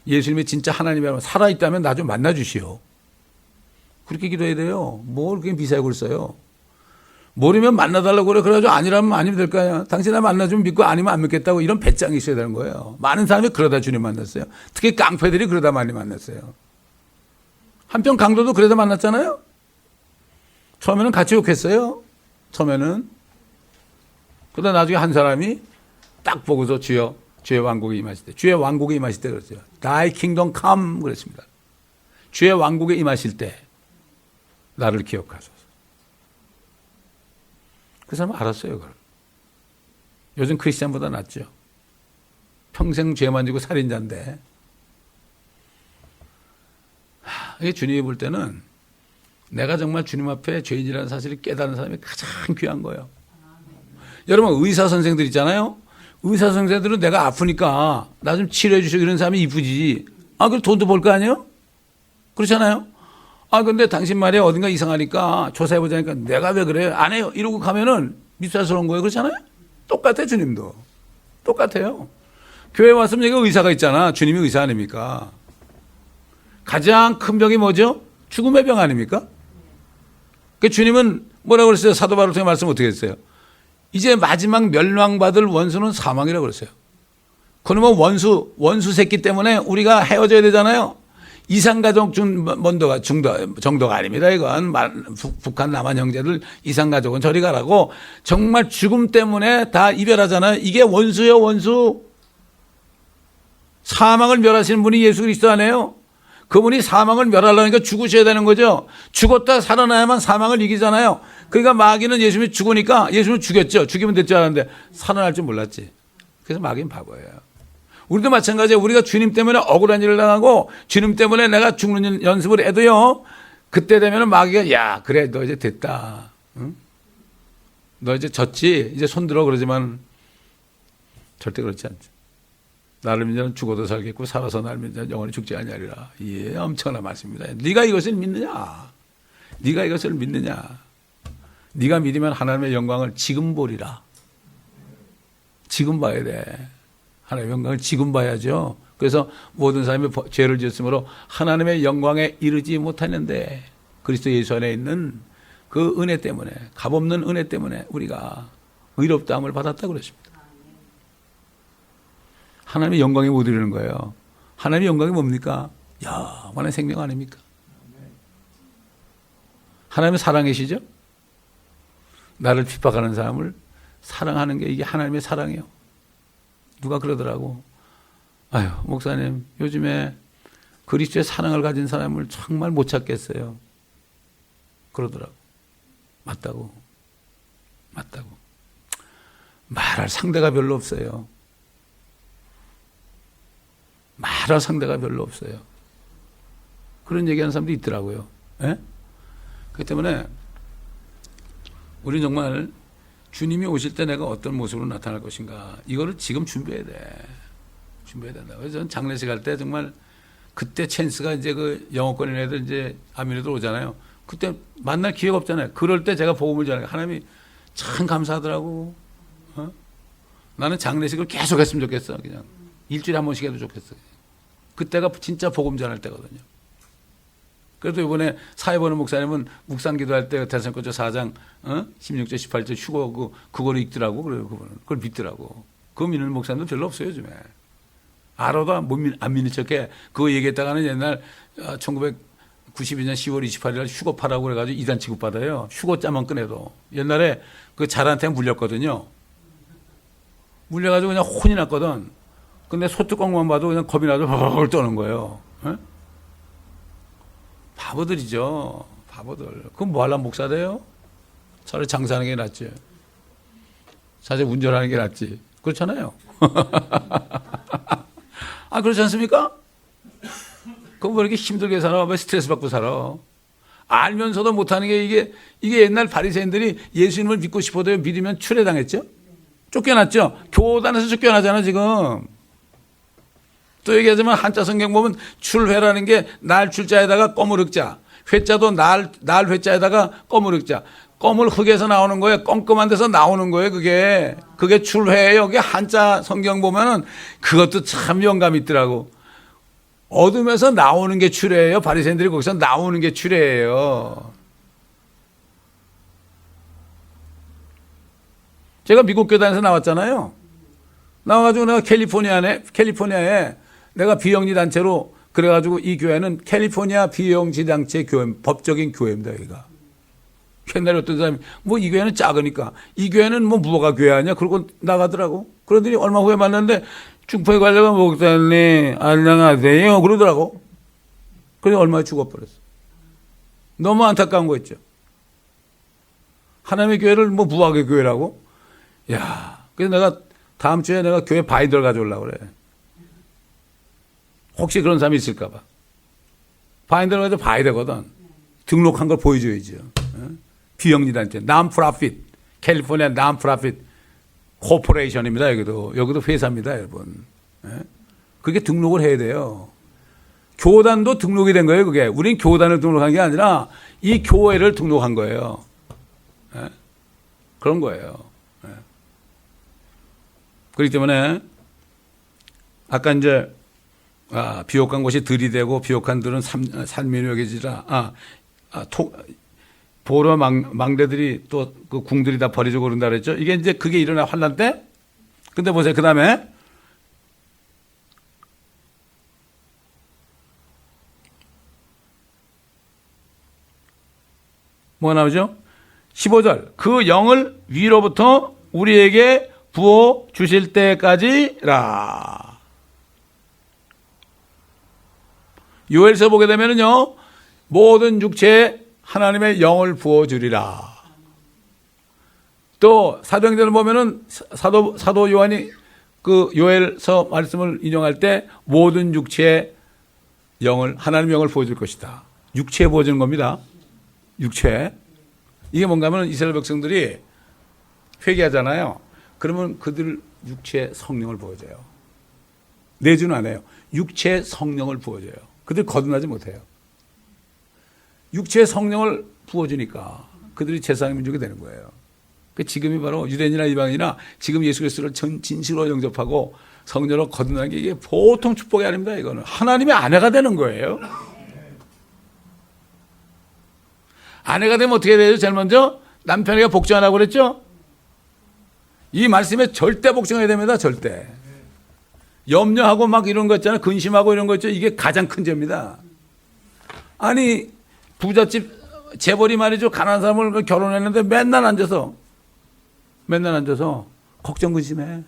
예수님이 진짜 하나님이라면, 살아있다면 나 좀 만나주시오. 그렇게 기도해야 돼요. 뭘 그렇게 미사역을 써요. 모르면 만나달라고 그래. 그래가지고 아니라면 아니면 될 거 아니야. 당신 나 만나주면 믿고 아니면 안 믿겠다고 이런 배짱이 있어야 되는 거예요. 많은 사람이 그러다 주님 만났어요. 특히 깡패들이 그러다 많이 만났어요. 한편 강도도 그러다 만났잖아요. 처음에는 같이 욕했어요. 처음에는. 그러다 나중에 한 사람이 딱 보고서 주여, 주의 왕국에 임하실 때, 주의 왕국에 임하실 때 그랬어요. Thy kingdom come 그랬습니다. 주의 왕국에 임하실 때 나를 기억하소서. 그 사람은 알았어요, 그걸. 요즘 크리스찬보다 낫죠. 평생 죄만 지고 살인자인데. 이게 주님이 볼 때는 내가 정말 주님 앞에 죄인이라는 사실을 깨달은 사람이 가장 귀한 거예요. 여러분 의사 선생들 있잖아요. 의사 선생들은 내가 아프니까 나 좀 치료해 주시고 이런 사람이 이쁘지. 그럼 돈도 벌 거 아니에요? 그렇잖아요. 근데 당신 말이야 어딘가 이상하니까 조사해 보자니까 내가 왜 그래? 안 해요. 이러고 가면은 밉살스러운 거예요. 그렇잖아요? 똑같아요. 주님도. 똑같아요. 교회 왔으면 여기 의사가 있잖아. 주님이 의사 아닙니까? 가장 큰 병이 뭐죠? 죽음의 병 아닙니까? 그 주님은 뭐라고 그랬어요? 사도 바울 통해 말씀 어떻게 했어요? 이제 마지막 멸망받을 원수는 사망이라고 그랬어요. 그러면 원수 새끼 때문에 우리가 헤어져야 되잖아요. 이산가족 정도가 아닙니다. 이건 북한 남한 형제들 이산가족은 저리 가라고 정말 죽음 때문에 다 이별하잖아요. 이게 원수예요, 원수. 사망을 멸하시는 분이 예수 그리스도 아니에요? 그분이 사망을 멸하려니까 죽으셔야 되는 거죠. 죽었다 살아나야만 사망을 이기잖아요. 그러니까 마귀는 예수님이 죽으니까 예수님을 죽였죠. 죽이면 될 줄 알았는데 살아날 줄 몰랐지. 그래서 마귀는 바보예요. 우리도 마찬가지예요. 우리가 주님 때문에 억울한 일을 당하고 주님 때문에 내가 죽는 연습을 해도요. 그때 되면 마귀가 야 그래 너 이제 됐다. 응? 너 이제 졌지. 이제 손들어 그러지만 절대 그렇지 않죠. 나를 믿는 자는 죽어도 살겠고 살아서 나를 믿는 자는 영원히 죽지 아니하리라. 예, 엄청난 말씀입니다. 네가 이것을 믿느냐? 네가 이것을 믿느냐? 네가 믿으면 하나님의 영광을 지금 보리라. 지금 봐야 돼. 하나님의 영광을 지금 봐야죠. 그래서 모든 사람이 죄를 지었으므로 하나님의 영광에 이르지 못하는데 그리스도 예수 안에 있는 그 은혜 때문에 값없는 은혜 때문에 우리가 의롭다함을 받았다고 그러십니다. 하나님의 영광에 못 이르는 거예요. 하나님의 영광이 뭡니까? 영원한 생명 아닙니까? 하나님의 사랑이시죠? 나를 핍박하는 사람을 사랑하는 게 이게 하나님의 사랑이에요. 누가 그러더라고. 아유, 목사님, 요즘에 그리스도의 사랑을 가진 사람을 정말 못 찾겠어요. 그러더라고. 맞다고. 말할 상대가 별로 없어요. 말할 상대가 별로 없어요. 그런 얘기하는 사람도 있더라고요. 예? 그렇기 때문에 우리는 정말 주님이 오실 때 내가 어떤 모습으로 나타날 것인가 이거를 지금 준비해야 된다. 그래서 저는 장례식 할 때 정말 그때 찬스가 이제 그 영어권인 애들 이제 아미네들 오잖아요. 그때 만날 기회가 없잖아요. 그럴 때 제가 복음을 전하니까 하나님이 참 감사하더라고. 어? 나는 장례식을 계속 했으면 좋겠어. 그냥 일주일에 한 번씩 해도 좋겠어. 그때가 진짜 복음 전할 때거든요. 그래도 이번에 사회 보는 목사님은 묵상 기도할 때 대선거조 4장 16절 18절 휴거 그거를 읽더라고. 그래요. 그걸 믿더라고. 그거 믿는 목사님도 별로 없어요 요즘에. 알아도 안 믿는 척해. 그거 얘기했다가는 옛날 1992년 10월 28일 날 휴거파라고 그래가지고 이단 취급받아요. 휴거자만 꺼내도. 옛날에 그 자한테 물렸거든요. 물려가지고 그냥 혼이 났거든. 근데 소뚜껑만 봐도 그냥 겁이 나서 벌벌 떠는 거예요. 에? 바보들이죠. 바보들. 그럼 뭐 하려면 목사 돼요? 차라리 장사하는 게 낫지. 사실 운전하는 게 낫지. 그렇잖아요. 아, 그렇지 않습니까? 그럼 왜 이렇게 힘들게 살아? 왜 스트레스 받고 살아? 알면서도 못하는 게 이게 옛날 바리새인들이 예수님을 믿고 싶어도 믿으면 출애당했죠? 쫓겨났죠? 교단에서 쫓겨나잖아, 지금. 또 얘기하자면 한자 성경 보면 출회라는 게 날 출자에다가 검을 흑자, 회자도 날 회자에다가 검을 흑자. 검을 흙에서 나오는 거예요. 껌껌한 데서 나오는 거예요. 그게 출회예요. 그게 한자 성경 보면은 그것도 참 영감 있더라고. 어둠에서 나오는 게 출회예요. 바리새인들이 거기서 나오는 게 출회예요. 제가 미국 교단에서 나왔잖아요. 나와가지고 내가 캘리포니아에 내가 비영리 단체로 그래가지고 이 교회는 캘리포니아 비영리 단체 교회, 법적인 교회입니다. 여기가. 옛날에 어떤 사람이 뭐 이 교회는 작으니까 이 교회는 뭐 무화과 교회 아니야? 그러고 나가더라고. 그러더니 얼마 후에 만났는데 중포에 가려고 목사님 안녕하세요 그러더라고. 그래서 얼마에 죽어버렸어. 너무 안타까운 거 있죠. 하나님의 교회를 뭐 무화과 교회라고? 야, 그래서 내가 다음 주에 내가 교회 바이들 가져오려고 그래. 혹시 그런 사람이 있을까 봐. 바이들 가지고 봐야 되거든. 등록한 걸 보여줘야죠. 비영리단체, non-profit, 캘리포니아 non-profit 코퍼레이션입니다. 여기도 회사입니다, 여러분. 그게 등록을 해야 돼요. 교단도 등록이 된 거예요, 그게. 우린 교단을 등록한 게 아니라 이 교회를 등록한 거예요. 그런 거예요. 예. 그렇기 때문에 아까 이제 비옥한 곳이 들이 되고 비옥한 들은 산민이 여겨지라. 보로 망대들이 또 그 궁들이 다 버려지고 그런다 그랬죠. 이게 이제 그게 일어나 환란 때. 근데 보세요. 그 다음에 뭐가 나오죠? 15절. 그 영을 위로부터 우리에게 부어 주실 때까지라. 요엘서 보게 되면은요, 모든 육체에 하나님의 영을 부어 주리라. 또 사도행전을 보면은 사도 요한이 그 요엘서 말씀을 인용할 때 모든 육체에 하나님의 영을 부어 줄 것이다. 육체에 부어 주는 겁니다. 육체. 이게 뭔가 하면 이스라엘 백성들이 회개하잖아요. 그러면 그들 육체에 성령을 부어줘요. 내주는 안 해요. 육체에 성령을 부어줘요. 그들 거듭나지 못해요. 육체에 성령을 부어주니까 그들이 제사장의 민족이 되는 거예요. 지금이 바로 유대인이나 이방인이나 지금 예수 그리스도를 진실로 영접하고 성령으로 거듭나는 게 이게 보통 축복이 아닙니다. 이거는 하나님의 아내가 되는 거예요. 아내가 되면 어떻게 되죠? 제일 먼저 남편에게 복종하라고 그랬죠? 이 말씀에 절대 복종해야 됩니다. 절대. 염려하고 막 이런 거 있잖아요. 근심하고 이런 거 있죠. 이게 가장 큰 죄입니다. 아니 부잣집 재벌이 말이죠. 가난한 사람을 결혼했는데 맨날 앉아서 걱정 근심해.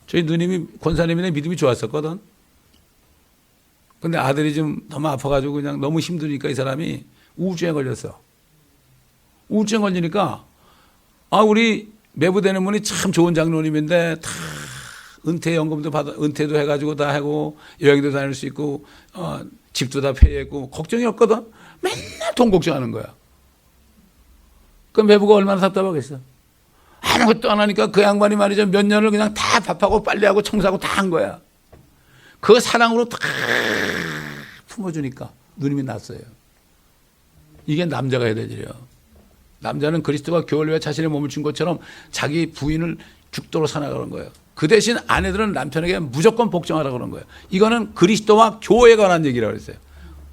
저희 누님이 권사님이네 믿음이 좋았었거든. 근데 아들이 좀 너무 아파가지고 그냥 너무 힘드니까 이 사람이 우울증에 걸렸어. 우울증 걸리니까 우리 매부되는 분이 참 좋은 장로님인데 다 은퇴연금도 은퇴도 해가지고 다 하고 여행도 다닐 수 있고 집도 다 폐했고 걱정이 없거든. 맨날 돈 걱정하는 거야. 그 매부가 얼마나 답답하겠어. 아무것도 안 하니까 그 양반이 말이죠. 몇 년을 그냥 다 밥하고 빨래하고 청소하고 다 한 거야. 그 사랑으로 다 품어주니까 누님이 났어요. 이게 남자가 해야 되지요. 남자는 그리스도가 교회를 위해 자신의 몸을 준 것처럼 자기 부인을 죽도록 사랑하는 거예요. 그 대신 아내들은 남편에게 무조건 복종하라고 그런 거예요. 이거는 그리스도와 교회에 관한 얘기라고 했어요.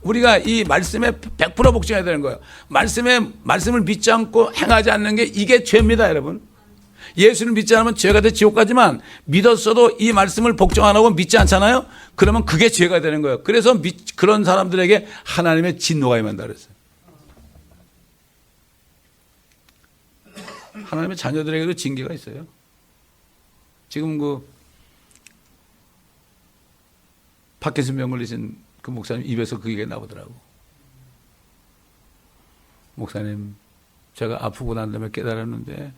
우리가 이 말씀에 100% 복종해야 되는 거예요. 말씀을 믿지 않고 행하지 않는 게 이게 죄입니다, 여러분. 예수를 믿지 않으면 죄가 돼 지옥 가지만 믿었어도 이 말씀을 복종 안 하고 믿지 않잖아요. 그러면 그게 죄가 되는 거예요. 그래서 그런 사람들에게 하나님의 진노가 임한다 그랬어요. 하나님의 자녀들에게도 징계가 있어요. 지금 그 파킨슨 병 걸리신 그 목사님 입에서 그 얘기가 나오더라고. 목사님, 제가 아프고 난 다음에 깨달았는데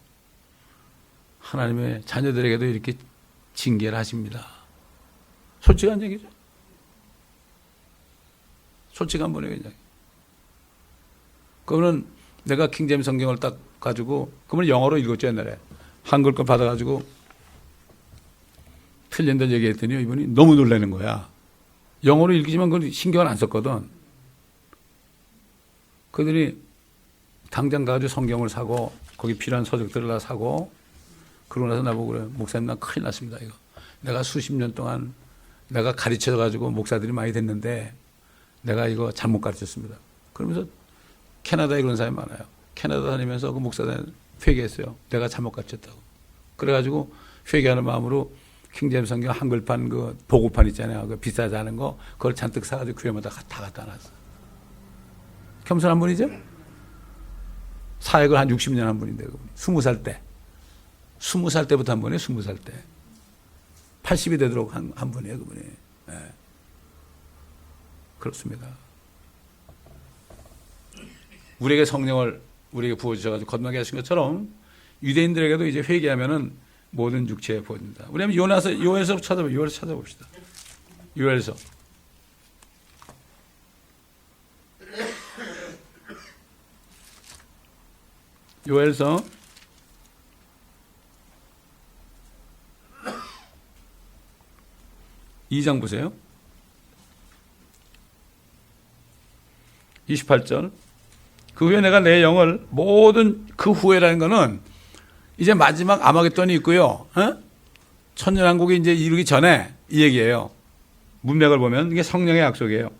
하나님의 자녀들에게도 이렇게 징계를 하십니다. 솔직한 얘기죠. 솔직한 분이에요. 그냥. 그거는 내가 킹제임스 성경을 딱 가지고 그러면 영어로 읽었죠. 옛날에 한글 거 받아가지고 틀린다는 얘기했더니 이분이 너무 놀라는 거야. 영어로 읽지만 그걸 신경을 안 썼거든. 그들이 당장 가가지고 성경을 사고 거기 필요한 서적들을 다 사고 그러고 나서 나보고 그래. 목사님 난 큰일 났습니다. 이거 내가 수십 년 동안 내가 가르쳐가지고 목사들이 많이 됐는데 내가 이거 잘못 가르쳤습니다. 그러면서 캐나다에 그런 사람이 많아요. 캐나다 다니면서 그 목사들 회개했어요. 내가 잘못 가르쳤다고. 그래가지고 회개하는 마음으로 킹제임스 성경 한글판 그 보고판 있잖아요. 그 비싸지 않은 거 그걸 잔뜩 사가지고 교회마다 다 갖다 놨어. 겸손한 분이죠. 사역을 한 60년 한 분인데 그분이 20살 때. 20살 때부터 한 분이에요. 20살 때. 80이 되도록 한 분이에요. 그분이. 네. 그렇습니다. 우리에게 성령을 우리에게 부어주셔가지고 거듭나게 하신 것처럼 유대인들에게도 이제 회개하면은 모든 육체에 부어진다. 우리 한번 요엘서 찾아봅시다. 요엘서. 요엘서 2장 보세요. 28절. 그 후에 내가 내 영을 모든 그 후에라는 거는 이제 마지막 아마겟돈이 있고요. 천년왕국이 이제 이루기 전에 이 얘기예요. 문맥을 보면 이게 성령의 약속이에요.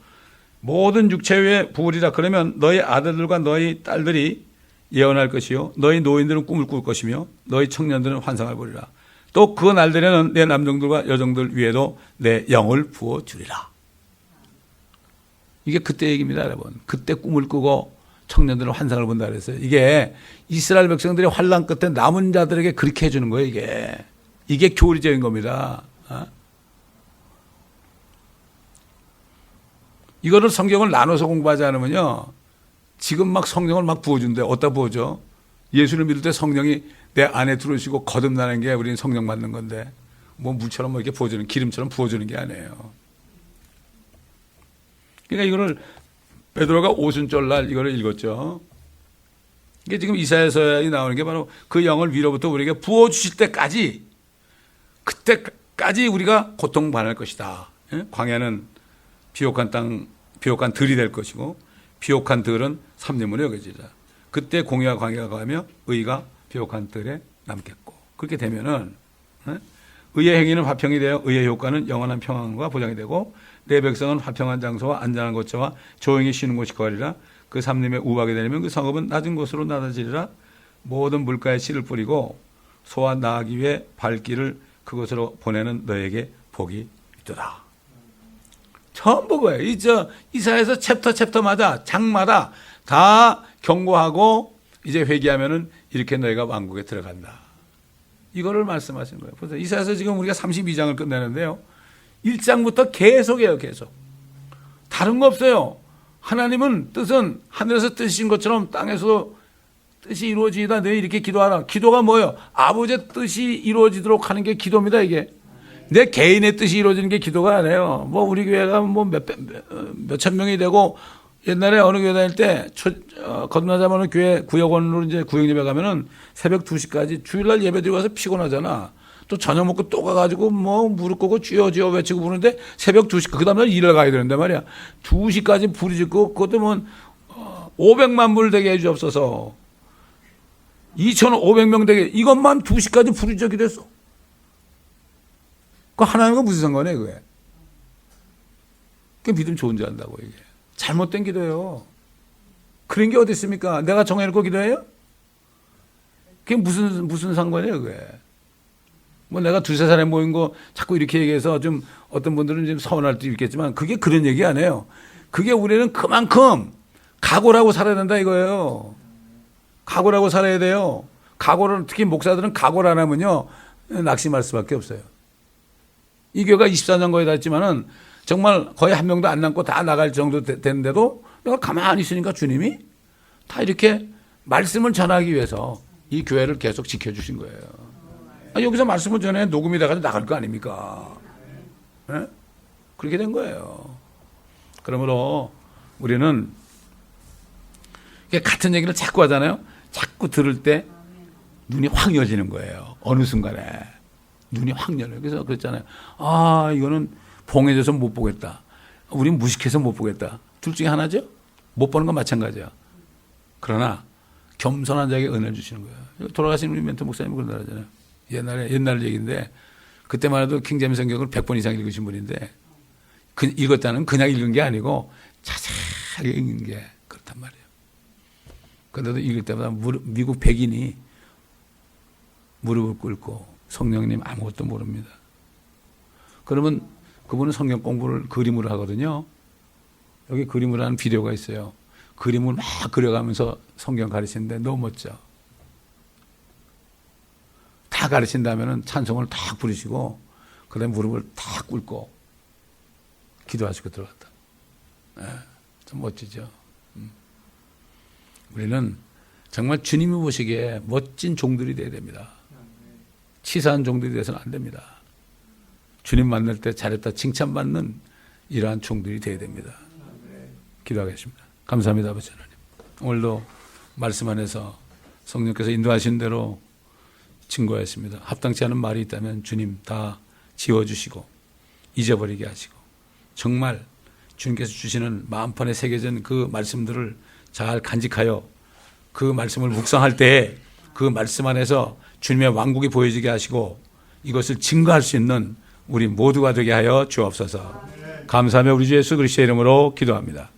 모든 육체 위에 부으리라. 그러면 너희 아들들과 너희 딸들이 예언할 것이요. 너희 노인들은 꿈을 꿀 것이며 너희 청년들은 환상을 보리라. 또 그 날들에는 내 남종들과 여종들 위에도 내 영을 부어주리라. 이게 그때 얘기입니다, 여러분. 그때 꿈을 꾸고 청년들은 환상을 본다 그랬어요. 이게 이스라엘 백성들이 환난 끝에 남은 자들에게 그렇게 해주는 거예요, 이게. 이게 교리적인 겁니다. 이거를 성경을 나눠서 공부하지 않으면요. 지금 막 성령을 막 부어준대. 어디다 부어줘? 예수를 믿을 때 성령이 내 안에 들어오시고 거듭나는 게 우리는 성령 받는 건데 뭐 물처럼 뭐 이렇게 부어주는, 기름처럼 부어주는 게 아니에요. 그러니까 이거를 베드로가 오순절날 이거를 읽었죠. 이게 지금 이사야서에 나오는 게 바로 그 영을 위로부터 우리에게 부어주실 때까지, 그때까지 우리가 고통받을 것이다. 광야는 비옥한 땅, 비옥한 들이 될 것이고 비옥한 들은 삼림으로 여겨지리라. 그때 공의와 광야가 가며 의가 비옥한 들에 남겠고. 그렇게 되면은 의의 행위는 화평이 되어 의의 효과는 영원한 평안과 보장이 되고 내 백성은 화평한 장소와 안전한 곳과 조용히 쉬는 곳이 거하리라. 그 삼림에 우박이 되려면 그 성읍은 낮은 곳으로 낮아지리라. 모든 물가에 씨를 뿌리고 소와 나귀 위에 발길을 그곳으로 보내는 너에게 복이 있도다. 전부 거예요. 이사야서 챕터마다 장마다 다 경고하고 이제 회개하면은 이렇게 너희가 왕국에 들어간다. 이거를 말씀하시는 거예요. 그래서 이사야서 지금 우리가 32장을 끝내는데요. 1장부터 계속해요, 계속. 다른 거 없어요. 하나님은 뜻은 하늘에서 뜻이신 것처럼 땅에서도 뜻이 이루어지다. 너희 이렇게 기도하라. 기도가 뭐예요? 아버지의 뜻이 이루어지도록 하는 게 기도입니다, 이게. 내 개인의 뜻이 이루어지는 게 기도가 아니에요. 뭐 우리 교회가 뭐 몇천 명이 되고 옛날에 어느 교회 다닐 때 거듭나자마자 교회 구역원으로 이제 구역 예배 가면은 새벽 2시까지 주일날 예배 드리고 와서 피곤하잖아. 또 저녁 먹고 또 가가지고 뭐 무릎 꿇고 주여 주여 외치고 부르는데 새벽 2시, 그 다음날 일을 가야 되는데 말이야. 2시까지 불이 짓고 그것도 뭐 500만 불 되게 해주옵소서. 2,500명 되게, 이것만 2시까지 불이 져기 됐어. 그 하나님과 무슨 상관이에요, 그게? 그게 믿음 좋은 줄 안다고, 이게. 잘못된 기도예요. 그런 게 어디 있습니까? 내가 정해놓고 기도해요? 그게 무슨 상관이에요, 그게? 뭐 내가 두세 사람이 모인 거 자꾸 이렇게 얘기해서 좀 어떤 분들은 좀 서운할 수도 있겠지만 그게 그런 얘기 아니에요. 그게 우리는 그만큼 각오라고 살아야 된다 이거예요. 각오라고 살아야 돼요. 각오를, 특히 목사들은 각오를 안 하면요, 낙심할 수밖에 없어요. 이 교회가 24년 거의 다 했지만은 정말 거의 한 명도 안 남고 다 나갈 정도 됐는데도 내가 가만히 있으니까 주님이 다 이렇게 말씀을 전하기 위해서 이 교회를 계속 지켜주신 거예요. 여기서 말씀을 전해 녹음이 돼가지고 나갈 거 아닙니까? 네? 그렇게 된 거예요. 그러므로 우리는 같은 얘기를 자꾸 하잖아요. 자꾸 들을 때 눈이 확 열리는 거예요. 어느 순간에 눈이 확 열려요. 그래서 그랬잖아요. 아, 이거는 봉해져서 못 보겠다. 우린 무식해서 못 보겠다. 둘 중에 하나죠. 못 보는 건 마찬가지야. 그러나 겸손한 자에게 은혜를 주시는 거예요. 돌아가신 우리 멘토 목사님 그런 말 하잖아요. 옛날 얘기인데 그때만 해도 킹제임스 성경을 100번 이상 읽으신 분인데 읽었다는 그냥 읽은 게 아니고 자세하게 읽는 게 그렇단 말이에요. 그런데도 읽을 때마다 미국 백인이 무릎을 꿇고 성령님 아무것도 모릅니다. 그러면 그분은 성경 공부를 그림으로 하거든요. 여기 그림으로 하는 비디오가 있어요. 그림을 막 그려가면서 성경 가르치는데 너무 멋져. 다 가르친 다음에는 찬송을 딱 부르시고 그다음에 무릎을 딱 꿇고 기도하시고 들어갔다. 네, 좀 멋지죠. 우리는 정말 주님이 보시기에 멋진 종들이 되어야 됩니다. 치사한 종들이 되어서는 안 됩니다. 주님 만날 때 잘했다 칭찬받는 이러한 종들이 되어야 됩니다. 기도하겠습니다. 감사합니다, 아버지 하나님. 오늘도 말씀 안에서 성령께서 인도하신 대로 증거했습니다. 합당치 않은 말이 있다면 주님 다 지워주시고 잊어버리게 하시고 정말 주님께서 주시는 마음판에 새겨진 그 말씀들을 잘 간직하여 그 말씀을 묵상할 때 그 말씀 안에서 주님의 왕국이 보여지게 하시고 이것을 증거할 수 있는 우리 모두가 되게 하여 주옵소서. 감사하며 우리 주 예수 그리스도의 이름으로 기도합니다.